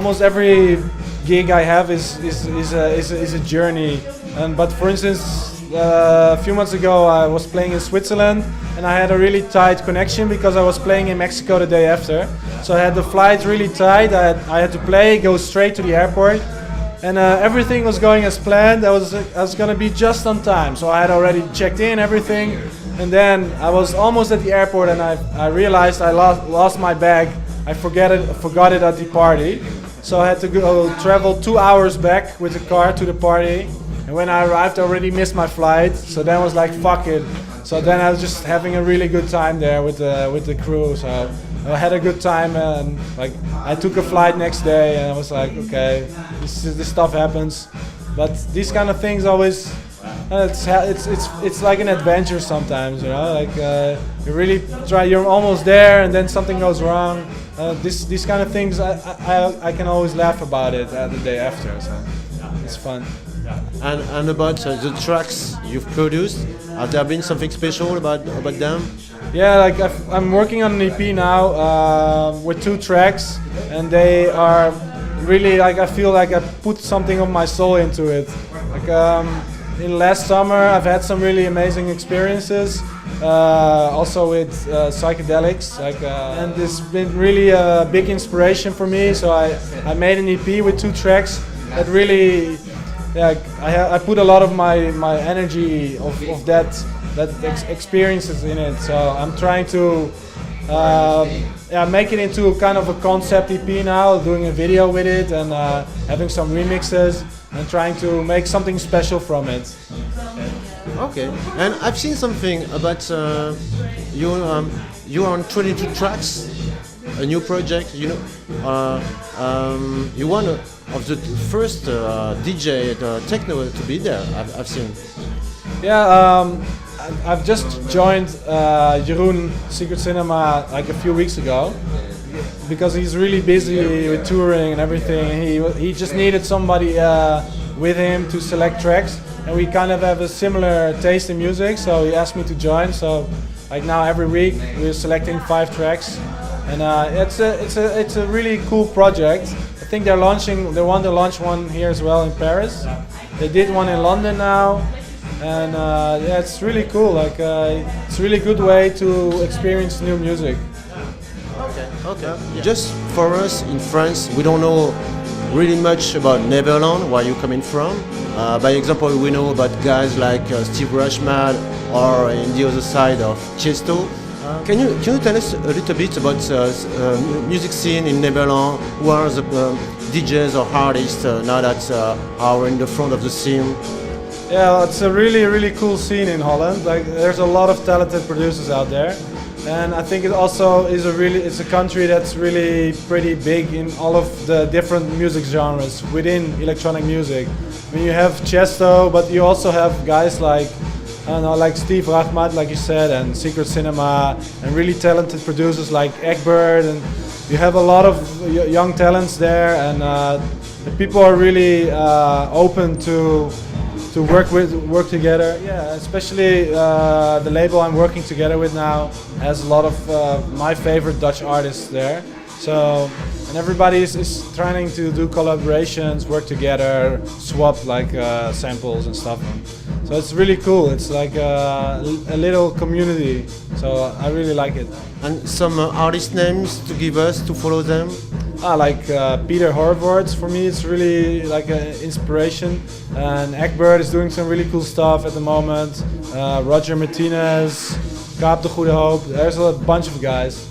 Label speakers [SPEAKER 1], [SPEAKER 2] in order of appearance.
[SPEAKER 1] almost every gig I have is a journey. But for instance, a few months ago I was playing in Switzerland and I had a really tight connection because I was playing in Mexico the day after. So I had the flight really tight. I had to go straight to the airport, and everything was going as planned. I was gonna be just on time. So I had already checked in everything, and then I was almost at the airport and I realized I lost my bag. I forgot it at the party. So I had to travel 2 hours back with the car to the party. And when I arrived, I already missed my flight. So then I was like, fuck it. So then I was just having a really good time there with the crew. So I had a good time, and like I took a flight next day, and I was like, okay, this stuff happens. But these kind of things always, it's like an adventure sometimes, you know. Like you really try, you're almost there, and then something goes wrong. These kind of things, I can always laugh about it the day after. So it's fun.
[SPEAKER 2] And about the tracks you've produced, have there been something special about them?
[SPEAKER 1] Yeah, like I'm working on an EP now with 2 tracks, and they are really like, I feel like I put something of my soul into it. Like in last summer, I've had some really amazing experiences, also with psychedelics, and it's been really a big inspiration for me. So I made an EP with 2 tracks that really. Yeah, I put a lot of my energy of that experiences in it. So I'm trying to make it into kind of a concept EP now, doing a video with it and having some remixes and trying to make something special from it.
[SPEAKER 2] Okay, and I've seen something about you are on 22 tracks, a new project. You know, you one of the first DJ techno to be there. I've seen.
[SPEAKER 1] Yeah, I've just joined Jeroen Secret Cinema like a few weeks ago because he's really busy with touring and everything. And he just needed somebody with him to select tracks, and we kind of have a similar taste in music. So he asked me to join. So like now every week we're selecting 5 tracks, and it's a really cool project. I think they want to launch one here as well in Paris. They did one in London now, and yeah, it's really cool. Like it's a really good way to experience new music.
[SPEAKER 2] Okay. Yeah. Just for us in France, we don't know really much about Neverland, where you're coming from. By example, we know about guys like Steve Rashmad, or in the other side of Tiesto. Can you tell us a little bit about music scene in Neverland? Who are the DJs or artists now that are in the front of the scene?
[SPEAKER 1] Yeah, it's a really cool scene in Holland. Like there's a lot of talented producers out there, and I think it also is it's a country that's really pretty big in all of the different music genres within electronic music. I mean, you have Tiesto, but you also have guys like, I don't know, like Steve Rachmad, like you said, and Secret Cinema, and really talented producers like Egbert, and you have a lot of young talents there, and the people are really open to work together. Yeah, especially the label I'm working together with now has a lot of my favorite Dutch artists there. So, and everybody is trying to do collaborations, work together, swap like samples and stuff. So it's really cool. It's like a little community. So I really like it.
[SPEAKER 2] And some artist names to give us to follow them?
[SPEAKER 1] Like Peter Horvath, for me it's really like an inspiration. And Egbert is doing some really cool stuff at the moment. Roger Martinez, Kaap de Goede Hoop. There's a bunch of guys.